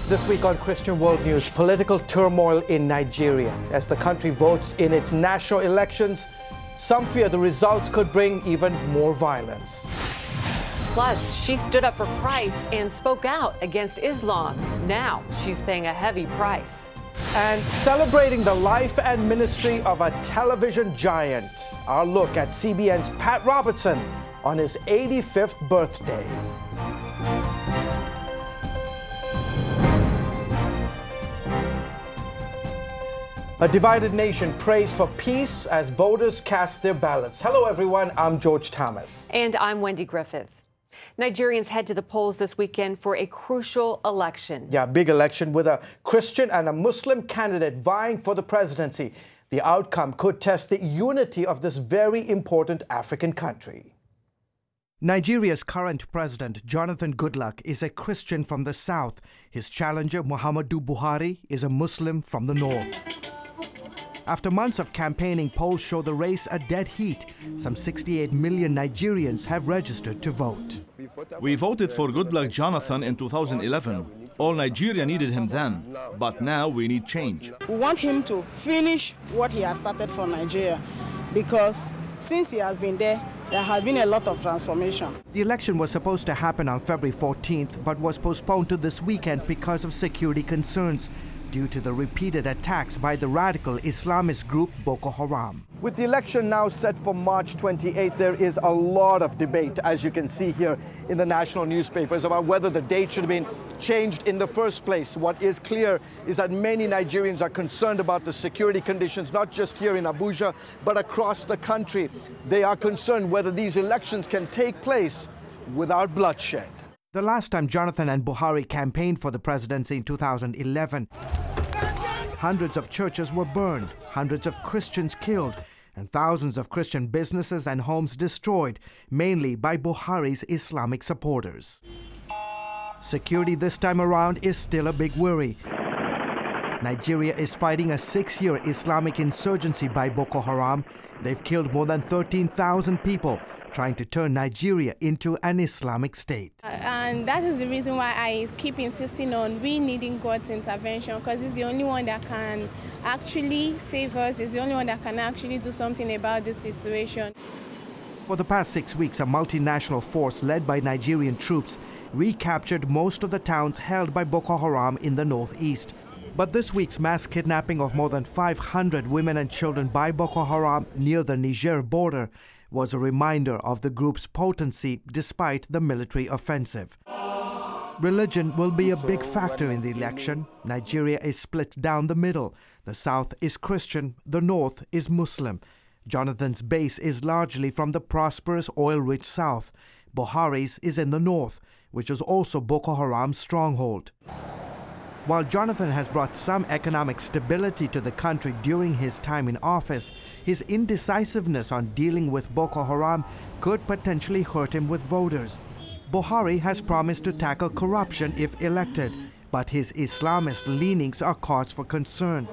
This week on Christian World News, political turmoil in Nigeria. As the country votes in its national elections, some fear the results could bring even more violence. Plus, she stood up for Christ and spoke out against Islam. Now she's paying a heavy price. And celebrating the life and ministry of a television giant. Our look at CBN's Pat Robertson on his 85th birthday. A divided nation prays for peace as voters cast their ballots. Hello, everyone. I'm George Thomas. And I'm Wendy Griffith. Nigerians head to the polls this weekend for a crucial election. Yeah, big election with a Christian and a Muslim candidate vying for the presidency. The outcome could test the unity of this very important African country. Nigeria's current president, Jonathan Goodluck, is a Christian from the south. His challenger, Muhammadu Buhari, is a Muslim from the north. After months of campaigning, polls show the race a dead heat. Some 68 million Nigerians have registered to vote. We voted for Goodluck Jonathan in 2011. All Nigeria needed him then, but now we need change. We want him to finish what he has started for Nigeria, because since he has been there has been a lot of transformation. The election was supposed to happen on February 14th, but was postponed to this weekend because of security concerns, due to the repeated attacks by the radical Islamist group Boko Haram. With the election now set for March 28th, there is a lot of debate, as you can see here in the national newspapers, about whether the date should have been changed in the first place. What is clear is that many Nigerians are concerned about the security conditions, not just here in Abuja, but across the country. They are concerned whether these elections can take place without bloodshed. The last time Jonathan and Buhari campaigned for the presidency in 2011, hundreds of churches were burned, hundreds of Christians killed, and thousands of Christian businesses and homes destroyed, mainly by Buhari's Islamic supporters. Security this time around is still a big worry. Nigeria is fighting a 6-year Islamic insurgency by Boko Haram. They've killed more than 13,000 people, trying to turn Nigeria into an Islamic state. And that is the reason why I keep insisting on we needing God's intervention, because it's the only one that can actually save us, it's the only one that can actually do something about this situation. For the past 6 weeks, a multinational force led by Nigerian troops recaptured most of the towns held by Boko Haram in the northeast. But this week's mass kidnapping of more than 500 women and children by Boko Haram near the Niger border was a reminder of the group's potency despite the military offensive. Religion will be a big factor in the election. Nigeria is split down the middle. The south is Christian, the north is Muslim. Jonathan's base is largely from the prosperous oil-rich south. Buhari's is in the north, which is also Boko Haram's stronghold. While Jonathan has brought some economic stability to the country during his time in office, his indecisiveness on dealing with Boko Haram could potentially hurt him with voters. Buhari has promised to tackle corruption if elected, but his Islamist leanings are cause for concern.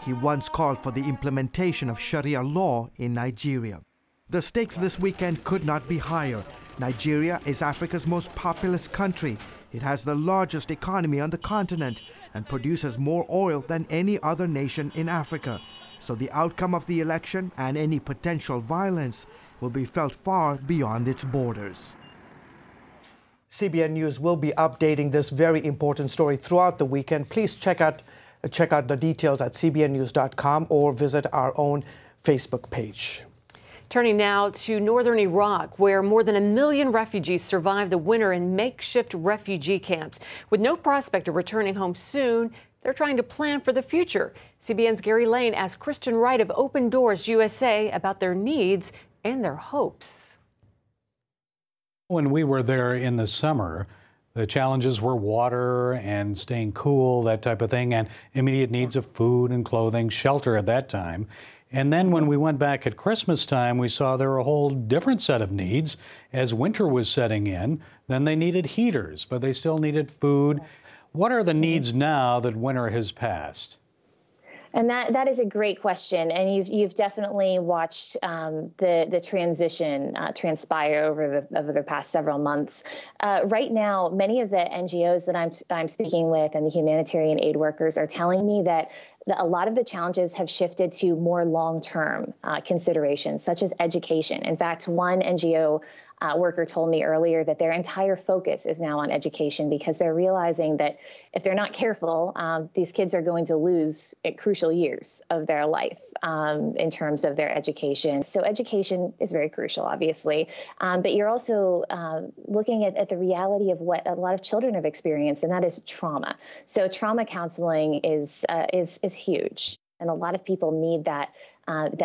He once called for the implementation of Sharia law in Nigeria. The stakes this weekend could not be higher. Nigeria is Africa's most populous country. It has the largest economy on the continent and produces more oil than any other nation in Africa. So the outcome of the election and any potential violence will be felt far beyond its borders. CBN News will be updating this very important story throughout the weekend. Please check out the details at cbnnews.com or visit our own Facebook page. Turning now to northern Iraq, where more than 1 million refugees survived the winter in makeshift refugee camps. With no prospect of returning home soon, they're trying to plan for the future. CBN's Gary Lane asked Christian Wright of Open Doors USA about their needs and their hopes. When we were there in the summer, the challenges were water and staying cool, that type of thing, and immediate needs of food and clothing, shelter at that time. And then when we went back at Christmas time, we saw there were a whole different set of needs. As winter was setting in, then they needed heaters, but they still needed food. What are the needs now that winter has passed? And that is a great question, and you've definitely watched the transition transpire over the past several months. Right now, many of the NGOs that I'm speaking with and the humanitarian aid workers are telling me that a lot of the challenges have shifted to more long-term considerations, such as education. In fact, one NGO worker told me earlier that their entire focus is now on education because they're realizing that if they're not careful, these kids are going to lose crucial years of their life in terms of their education. So education is very crucial, obviously, but you're also looking at the reality of what a lot of children have experienced, and that is trauma. So trauma counseling is huge, and a lot of people need that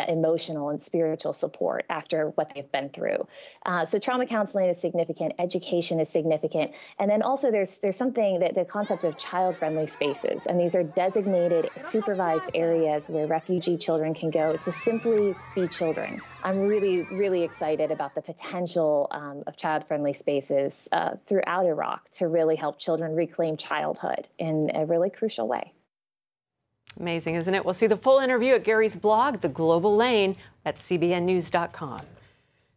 emotional and spiritual support after what they've been through. So trauma counseling is significant, education is significant, and then also there's something that the concept of child-friendly spaces, and these are designated, supervised areas where refugee children can go to simply be children. I'm really, really excited about the potential of child-friendly spaces throughout Iraq to really help children reclaim childhood in a really crucial way. Amazing, isn't it? We'll see the full interview at Gary's blog, The Global Lane, at cbnnews.com.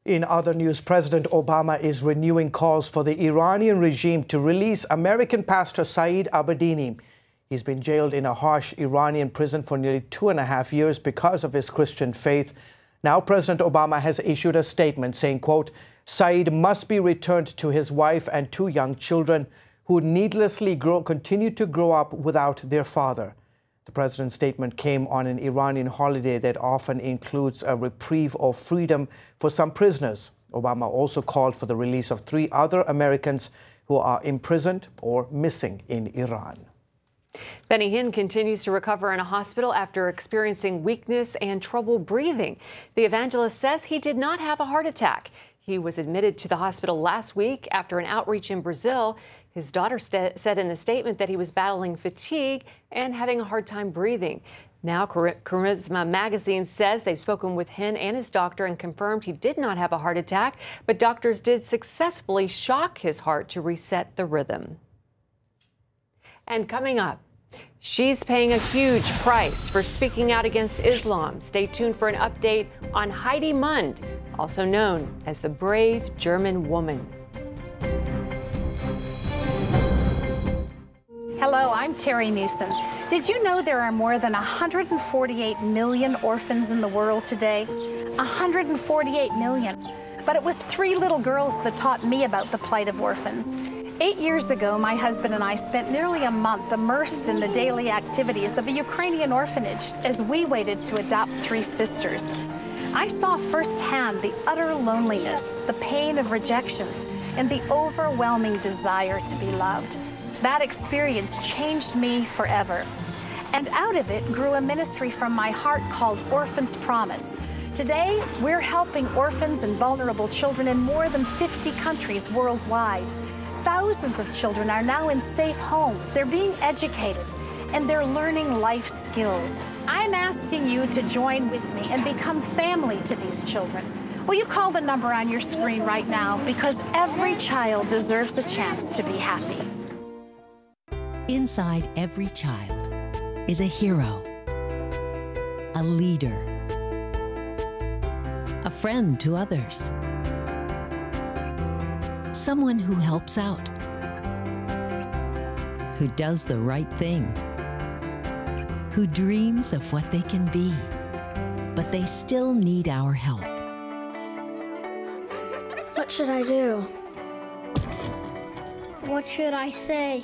In other news, President Obama is renewing calls for the Iranian regime to release American pastor Saeed Abedini. He's been jailed in a harsh Iranian prison for nearly 2.5 years because of his Christian faith. Now President Obama has issued a statement saying, quote, Saeed must be returned to his wife and 2 young children who needlessly continue to grow up without their father. The president's statement came on an Iranian holiday that often includes a reprieve or freedom for some prisoners. Obama also called for the release of 3 other Americans who are imprisoned or missing in Iran. Benny Hinn continues to recover in a hospital after experiencing weakness and trouble breathing. The evangelist says he did not have a heart attack. He was admitted to the hospital last week after an outreach in Brazil. His daughter said in the statement that he was battling fatigue and having a hard time breathing. Now, Charisma Magazine says they've spoken with Hinn and his doctor and confirmed he did not have a heart attack, but doctors did successfully shock his heart to reset the rhythm. And coming up, she's paying a huge price for speaking out against Islam. Stay tuned for an update on Heidi Mund, also known as the brave German woman. Hello, I'm Terry Newsom. Did you know there are more than 148 million orphans in the world today? 148 million. But it was 3 little girls that taught me about the plight of orphans. 8 years ago, my husband and I spent nearly a month immersed in the daily activities of a Ukrainian orphanage as we waited to adopt 3 sisters. I saw firsthand the utter loneliness, the pain of rejection, and the overwhelming desire to be loved. That experience changed me forever. And out of it grew a ministry from my heart called Orphans Promise. Today, we're helping orphans and vulnerable children in more than 50 countries worldwide. Thousands of children are now in safe homes. They're being educated, and they're learning life skills. I'm asking you to join with me and become family to these children. Will you call the number on your screen right now? Because every child deserves a chance to be happy. Inside every child is a hero, a leader, a friend to others, someone who helps out, who does the right thing, who dreams of what they can be, but they still need our help. What should I do? What should I say?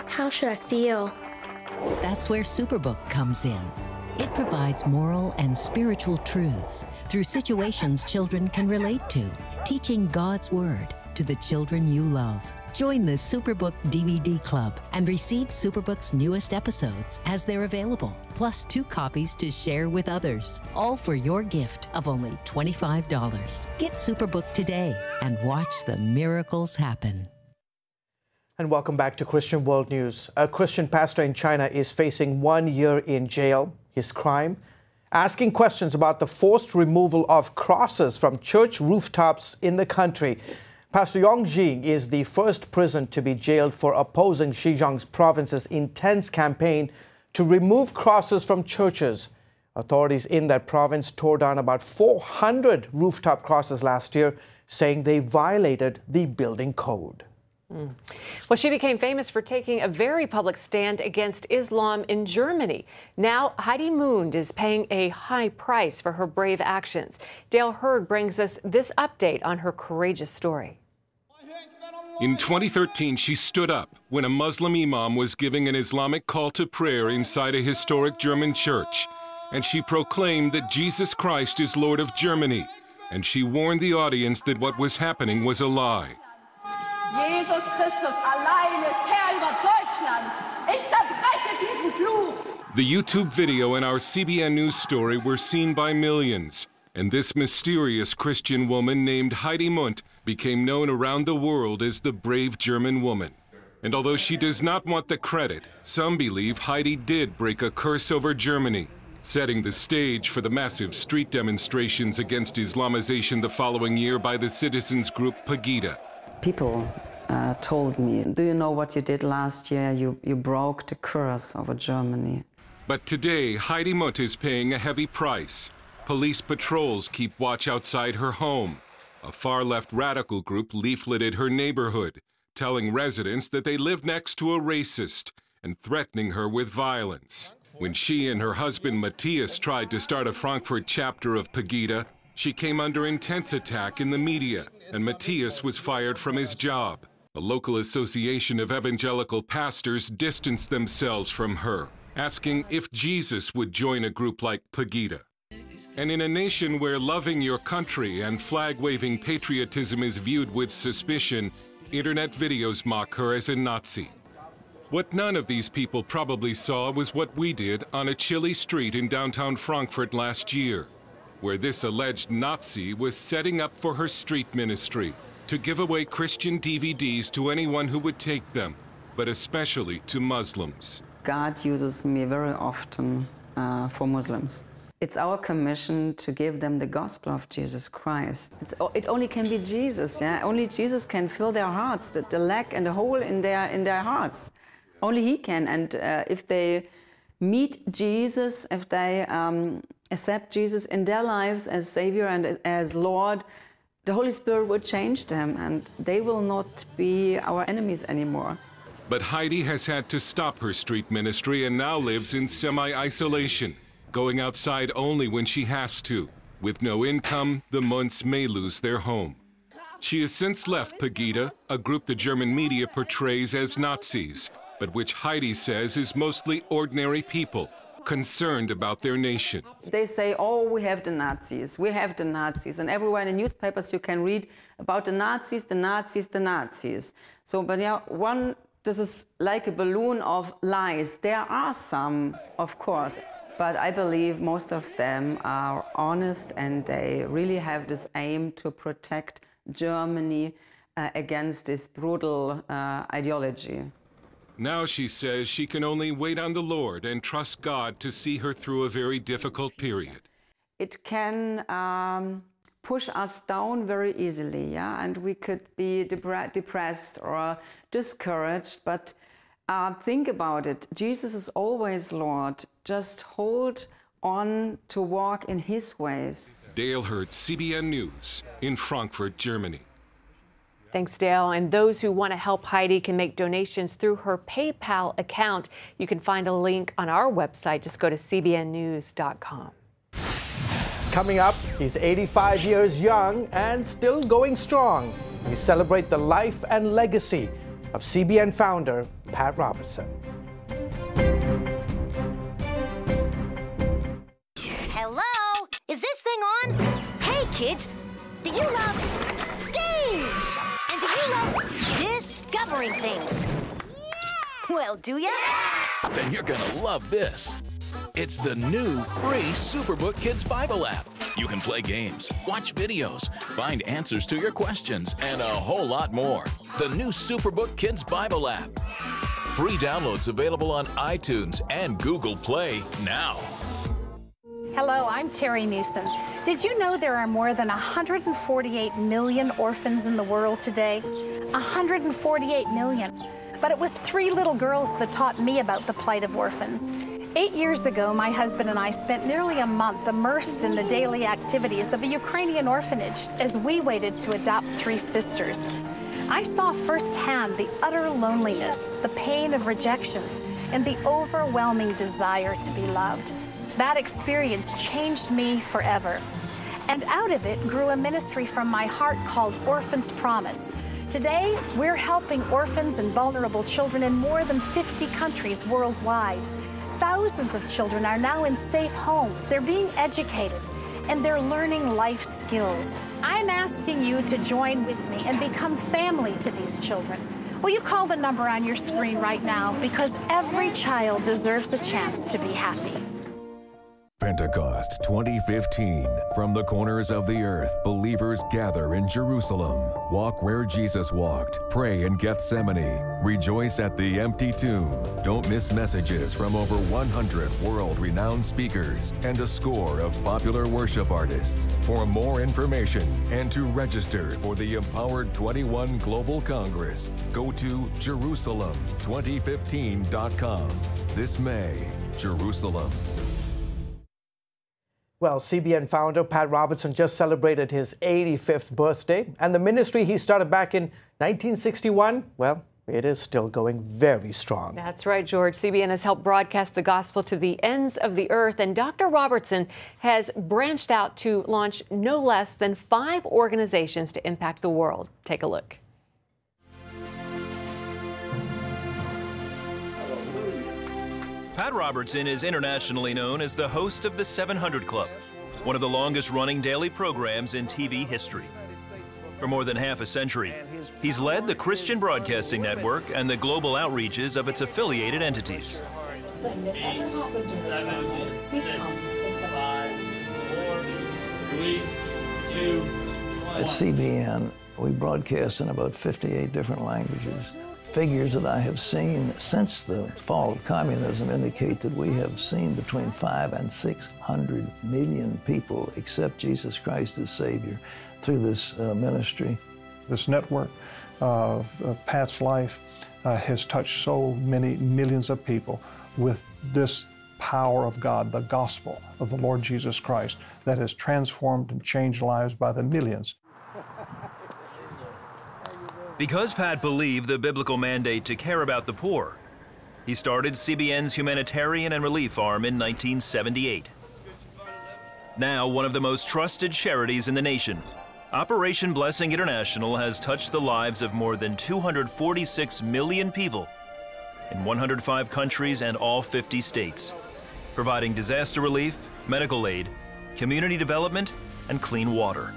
How should I feel? That's where Superbook comes in. It provides moral and spiritual truths through situations children can relate to, teaching God's Word to the children you love. Join the Superbook DVD Club and receive Superbook's newest episodes as they're available, plus 2 copies to share with others, all for your gift of only $25. Get Superbook today and watch the miracles happen. And welcome back to Christian World News. A Christian pastor in China is facing 1 year in jail. His crime? Asking questions about the forced removal of crosses from church rooftops in the country. Pastor Yong Jing is the first person to be jailed for opposing Xinjiang province's intense campaign to remove crosses from churches. Authorities in that province tore down about 400 rooftop crosses last year, saying they violated the building code. Well, she became famous for taking a very public stand against Islam in Germany. Now, Heidi Mund is paying a high price for her brave actions. Dale Hurd brings us this update on her courageous story. In 2013, she stood up when a Muslim imam was giving an Islamic call to prayer inside a historic German church. And she proclaimed that Jesus Christ is Lord of Germany. And she warned the audience that what was happening was a lie. Jesus Christus allein ist Herr über Deutschland. Ich zerbreche diesen Fluch. The YouTube video and our CBN News story were seen by millions. And this mysterious Christian woman named Heidi Mund became known around the world as the brave German woman. And although she does not want the credit, some believe Heidi did break a curse over Germany, setting the stage for the massive street demonstrations against Islamization the following year by the citizens group Pegida. People told me, do you know what you did last year? You broke the curse over Germany. But today, Heidi Mund is paying a heavy price. Police patrols keep watch outside her home. A far-left radical group leafleted her neighborhood, telling residents that they live next to a racist and threatening her with violence. When she and her husband Matthias tried to start a Frankfurt chapter of Pegida, she came under intense attack in the media, and Matthias was fired from his job. A local association of evangelical pastors distanced themselves from her, asking if Jesus would join a group like Pegida. And in a nation where loving your country and flag-waving patriotism is viewed with suspicion, internet videos mock her as a Nazi. What none of these people probably saw was what we did on a chilly street in downtown Frankfurt last year, where this alleged Nazi was setting up for her street ministry to give away Christian DVDs to anyone who would take them, but especially to Muslims. God uses me very often for Muslims. It's our commission to give them the gospel of Jesus Christ. It only can be Jesus, yeah? Only Jesus can fill their hearts, the lack and the hole in their hearts. Only He can. And if they meet Jesus, if they accept Jesus in their lives as Savior and as Lord, the Holy Spirit will change them and they will not be our enemies anymore. But Heidi has had to stop her street ministry and now lives in semi-isolation, going outside only when she has to. With no income, the Munds may lose their home. She has since left Pegida, a group the German media portrays as Nazis, but which Heidi says is mostly ordinary people, concerned about their nation. They say, oh, we have the Nazis, we have the Nazis. And everywhere in the newspapers you can read about the Nazis, the Nazis, the Nazis. So, but yeah, this is like a balloon of lies. There are some, of course. But I believe most of them are honest and they really have this aim to protect Germany against this brutal ideology. Now she says she can only wait on the Lord and trust God to see her through a very difficult period. It can push us down very easily, yeah, and we could be depressed or discouraged, but think about it. Jesus is always Lord. Just hold on to walk in His ways. Dale Hurd, CBN News in Frankfurt, Germany. Thanks, Dale. And those who want to help Heidi can make donations through her PayPal account. You can find a link on our website. Just go to cbnnews.com. Coming up, he's 85 years young and still going strong. We celebrate the life and legacy of CBN founder Pat Robertson. Hello? Is this thing on? Hey, kids, do you love games? And do you love discovering things? Well, do ya? Then you're gonna love this. It's the new free Superbook Kids Bible app. You can play games, watch videos, find answers to your questions, and a whole lot more. The new Superbook Kids Bible app. Free downloads available on iTunes and Google Play now. Hello, I'm Terry Newsom. Did you know there are more than 148 million orphans in the world today? 148 million. But it was 3 little girls that taught me about the plight of orphans. 8 years ago, my husband and I spent nearly a month immersed in the daily activities of a Ukrainian orphanage as we waited to adopt 3 sisters. I saw firsthand the utter loneliness, the pain of rejection, and the overwhelming desire to be loved. That experience changed me forever. And out of it grew a ministry from my heart called Orphans Promise. Today, we're helping orphans and vulnerable children in more than 50 countries worldwide. Thousands of children are now in safe homes. They're being educated, and they're learning life skills. I'm asking you to join with me and become family to these children. Will you call the number on your screen right now? Because every child deserves a chance to be happy. Pentecost 2015. From the corners of the earth, believers gather in Jerusalem. Walk where Jesus walked. Pray in Gethsemane. Rejoice at the empty tomb. Don't miss messages from over 100 world-renowned speakers and a score of popular worship artists. For more information and to register for the Empowered 21 Global Congress, go to Jerusalem2015.com. This May, Jerusalem. Well, CBN founder Pat Robertson just celebrated his 85th birthday, and the ministry he started back in 1961, well, it is still going very strong. That's right, George. CBN has helped broadcast the gospel to the ends of the earth, and Dr. Robertson has branched out to launch no less than 5 organizations to impact the world. Take a look. Pat Robertson is internationally known as the host of the 700 Club, one of the longest-running daily programs in TV history. For more than half a century, he's led the Christian Broadcasting Network and the global outreaches of its affiliated entities. 7, 8, 7, 6, 5, 4, 3, 2, 1. At CBN, we broadcast in about 58 different languages. Figures that I have seen since the fall of communism indicate that we have seen between 500 and 600 million people accept Jesus Christ as Savior through this ministry. This network of Pat's life has touched so many millions of people with this power of God, the gospel of the Lord Jesus Christ, that has transformed and changed lives by the millions. Because Pat believed the biblical mandate to care about the poor, he started CBN's humanitarian and relief arm in 1978. Now one of the most trusted charities in the nation, Operation Blessing International has touched the lives of more than 246 million people in 105 countries and all 50 states, providing disaster relief, medical aid, community development, and clean water.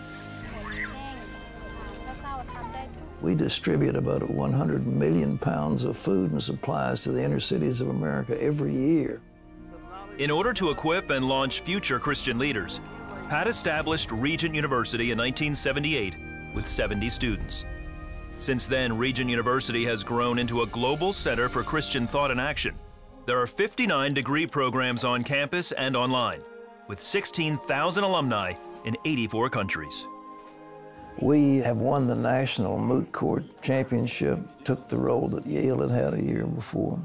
We distribute about 100 million pounds of food and supplies to the inner cities of America every year. In order to equip and launch future Christian leaders, Pat established Regent University in 1978 with 70 students. Since then, Regent University has grown into a global center for Christian thought and action. There are 59 degree programs on campus and online, with 16,000 alumni in 84 countries. We have won the National Moot Court Championship, took the role that Yale had had a year before.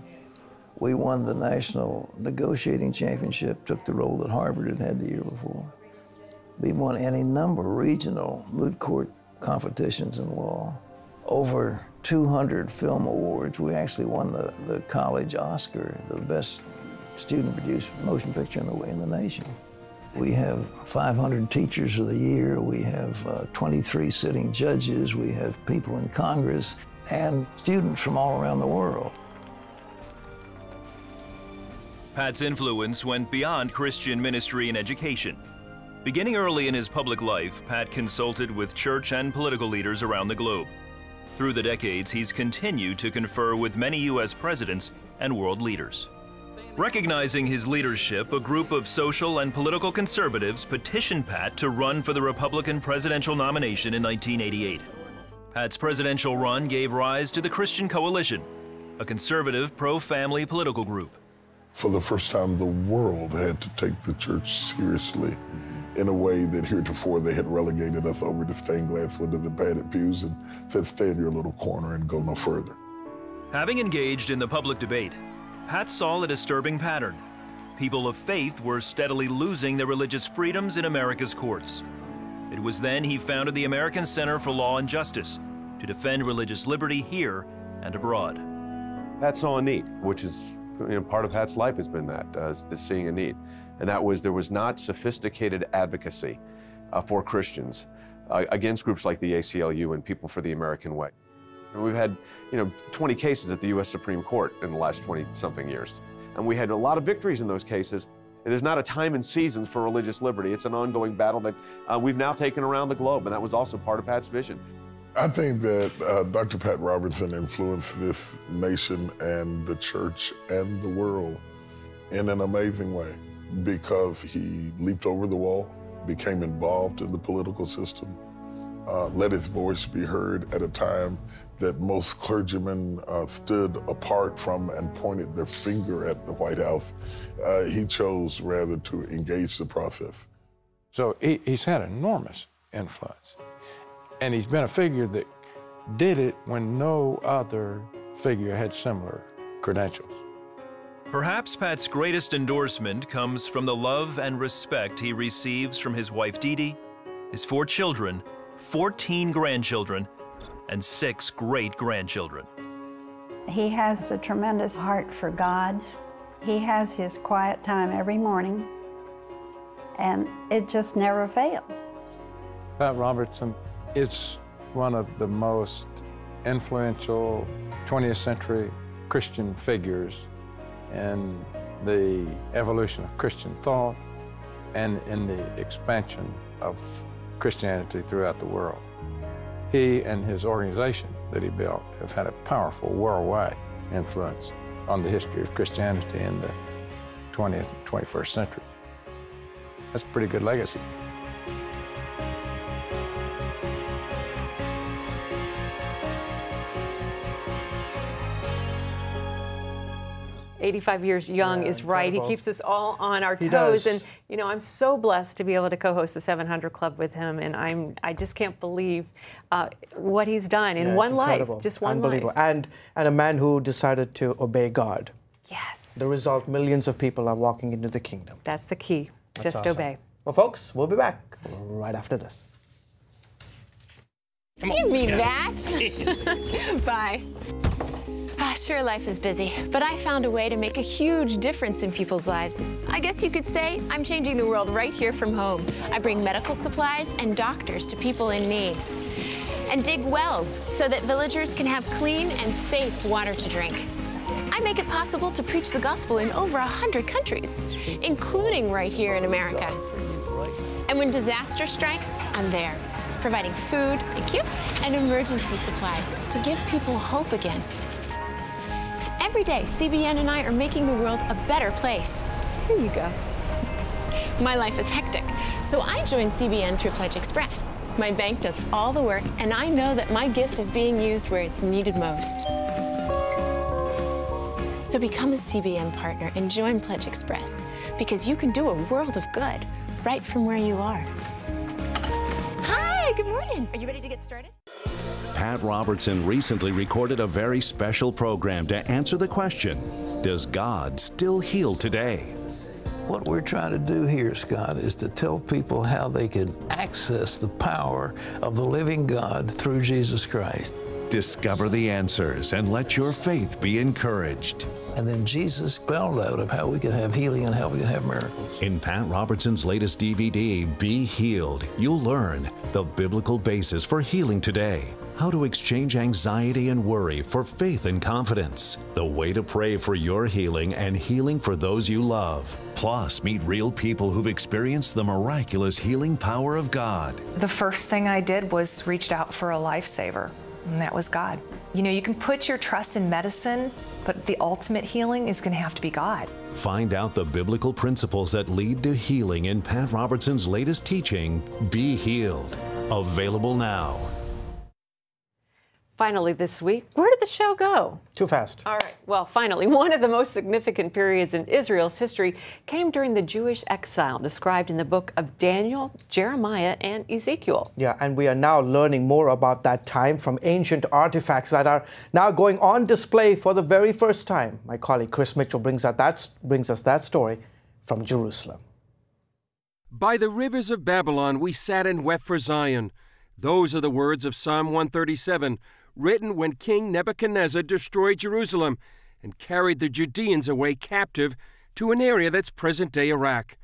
We won the National Negotiating Championship, took the role that Harvard had had the year before. We won any number of regional moot court competitions in law. Over 200 film awards. We actually won the college Oscar, the best student-produced motion picture in the nation. We have 500 teachers of the year. We have 23 sitting judges. We have people in Congress and students from all around the world. Pat's influence went beyond Christian ministry and education. Beginning early in his public life, Pat consulted with church and political leaders around the globe. Through the decades, he's continued to confer with many U.S. presidents and world leaders. Recognizing his leadership, a group of social and political conservatives petitioned Pat to run for the Republican presidential nomination in 1988. Pat's presidential run gave rise to the Christian Coalition, a conservative, pro-family political group. For the first time, the world had to take the church seriously in a way that heretofore they had relegated us over to stained glass windows and padded pews and said, stay in your little corner and go no further. Having engaged in the public debate, Pat saw a disturbing pattern. people of faith were steadily losing their religious freedoms in America's courts. It was then he founded the American Center for Law and Justice to defend religious liberty here and abroad. Pat saw a need, which is part of Pat's life has been that, is seeing a need. And that was, there was not sophisticated advocacy for Christians against groups like the ACLU and People for the American Way. And we've had, 20 cases at the U.S. Supreme Court in the last 20-something years. And we had a lot of victories in those cases. There's not a time and seasons for religious liberty. It's an ongoing battle that we've now taken around the globe, and that was also part of Pat's vision. I think that Dr. Pat Robertson influenced this nation and the church and the world in an amazing way because he leaped over the wall, became involved in the political system, let his voice be heard at a time that most clergymen stood apart from and pointed their finger at the White House. He chose rather to engage the process. So he's had enormous influence. And he's been a figure that did it when no other figure had similar credentials. Perhaps Pat's greatest endorsement comes from the love and respect he receives from his wife Dee Dee, his 4 children, 14 grandchildren, and 6 great-grandchildren. He has a tremendous heart for God. He has his quiet time every morning, and it just never fails. Pat Robertson is one of the most influential 20th century Christian figures in the evolution of Christian thought and in the expansion of Christianity throughout the world. He and his organization that he built have had a powerful worldwide influence on the history of Christianity in the 20th and 21st century. That's a pretty good legacy. "85 years young" is right. incredible. He keeps us all on our He toes. does. And, I'm so blessed to be able to co-host the 700 Club with him. And I just can't believe what he's done in one life, just one Unbelievable. life. And a man who decided to obey God. Yes. The result, millions of people are walking into the kingdom. That's the key. That's Just awesome. obey. Well, folks, we'll be back right after this. Give me that. Bye. Sure, life is busy, but I found a way to make a huge difference in people's lives. I guess you could say I'm changing the world right here from home. I bring medical supplies and doctors to people in need, and dig wells so that villagers can have clean and safe water to drink. I make it possible to preach the gospel in over 100 countries, including right here in America. And when disaster strikes, I'm there, providing food, thank you, and emergency supplies to give people hope again. Every day, CBN and I are making the world a better place. Here you go. My life is hectic, so I joined CBN through Pledge Express. My bank does all the work, and I know that my gift is being used where it's needed most. So become a CBN partner and join Pledge Express, because you can do a world of good right from where you are. Hi, good morning. Are you ready to get started? Pat Robertson recently recorded a very special program to answer the question, does God still heal today? What we're trying to do here, Scott, is to tell people how they can access the power of the living God through Jesus Christ. Discover the answers and let your faith be encouraged. And then Jesus spelled out of how we can have healing and how we can have miracles. In Pat Robertson's latest DVD, Be Healed, you'll learn the biblical basis for healing today, how to exchange anxiety and worry for faith and confidence, the way to pray for your healing and healing for those you love. Plus, meet real people who've experienced the miraculous healing power of God. The first thing I did was reached out for a lifesaver, and that was God. You can put your trust in medicine, but the ultimate healing is going to have to be God. Find out the biblical principles that lead to healing in Pat Robertson's latest teaching, Be Healed. Available now. Finally this week, where did the show go? Too fast. All right. Well, finally, one of the most significant periods in Israel's history came during the Jewish exile described in the book of Daniel, Jeremiah, and Ezekiel. Yeah, and we are now learning more about that time from ancient artifacts that are now going on display for the very first time. My colleague Chris Mitchell brings us that story from Jerusalem. By the rivers of Babylon we sat and wept for Zion. Those are the words of Psalm 137, written when King Nebuchadnezzar destroyed Jerusalem and carried the Judeans away captive to an area that's present-day Iraq.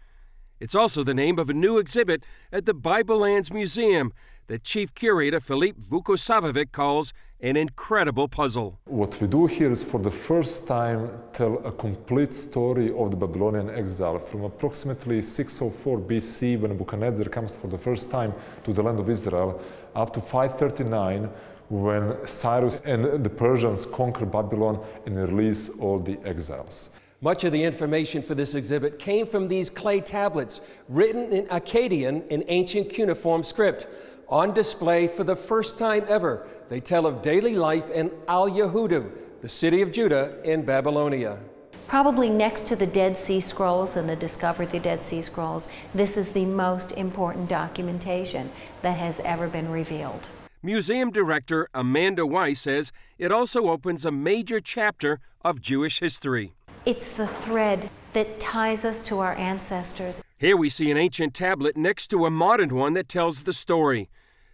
It's also the name of a new exhibit at the Bible Lands Museum that Chief Curator Filip Vukosavovich calls an incredible puzzle. What we do here is for the first time tell a complete story of the Babylonian exile from approximately 604 BC when Nebuchadnezzar comes for the first time to the land of Israel up to 539 when Cyrus and the Persians conquer Babylon and release all the exiles. Much of the information for this exhibit came from these clay tablets written in Akkadian in ancient cuneiform script. On display for the first time ever, they tell of daily life in Al-Yahudu, the city of Judah in Babylonia. Probably next to the Dead Sea Scrolls and the discovery of the Dead Sea Scrolls, this is the most important documentation that has ever been revealed. Museum Director Amanda Weiss says it also opens a major chapter of Jewish history. It's the thread that ties us to our ancestors. Here we see an ancient tablet next to a modern one that tells the story.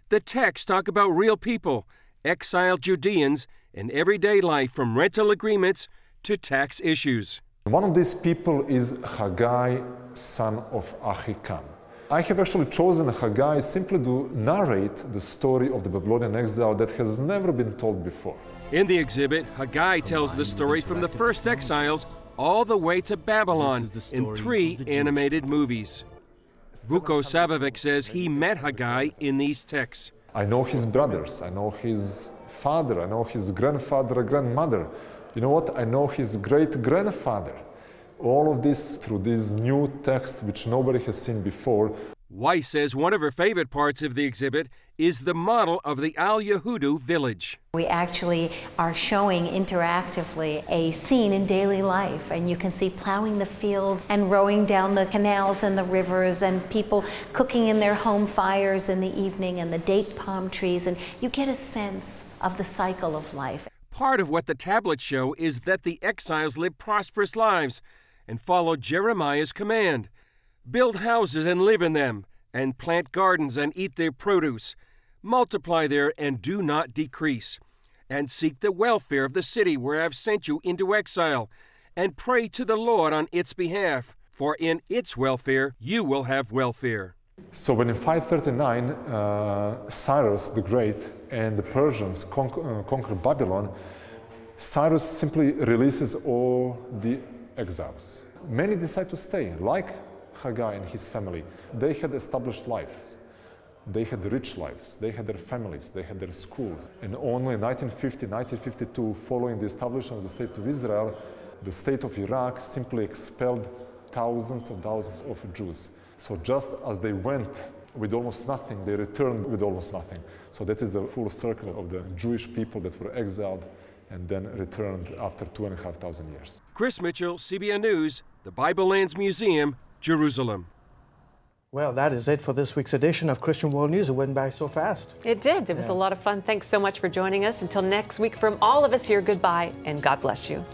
The texts talk about real people, exiled Judeans, and everyday life from rental agreements to tax issues. One of these people is Haggai, son of Ahikam. I have actually chosen Haggai simply to narrate the story of the Babylonian exile that has never been told before. In the exhibit, Haggai tells the story from the first exiles all the way to Babylon in 3 animated movies. Vukosavovich says he met Haggai in these texts. I know his brothers, I know his father, I know his grandfather, grandmother. You know what? I know his great-grandfather. All of this through these new texts which nobody has seen before. Weiss says one of her favorite parts of the exhibit is the model of the Al-Yahudu village. We actually are showing interactively a scene in daily life, and you can see plowing the fields and rowing down the canals and the rivers and people cooking in their home fires in the evening and the date palm trees, and you get a sense of the cycle of life. Part of what the tablets show is that the exiles lived prosperous lives and followed Jeremiah's command. Build houses and live in them, and plant gardens and eat their produce. Multiply there and do not decrease. And seek the welfare of the city where I have sent you into exile, and pray to the Lord on its behalf, for in its welfare you will have welfare. So when in 539 Cyrus the Great and the Persians conquer Babylon, Cyrus simply releases all the exiles. Many decide to stay, like Haggai and his family. They had established lives. They had rich lives. They had their families. They had their schools. And only in 1950, 1952, following the establishment of the State of Israel, the state of Iraq simply expelled thousands of Jews. So just as they went with almost nothing, they returned with almost nothing. So that is a full circle of the Jewish people that were exiled and then returned after 2,500 years. Chris Mitchell, CBN News, the Bible Lands Museum, Jerusalem. Well, that is it for this week's edition of Christian World News. It went by so fast. It did. It was a lot of fun. Thanks so much for joining us. Until next week, from all of us here, goodbye and God bless you.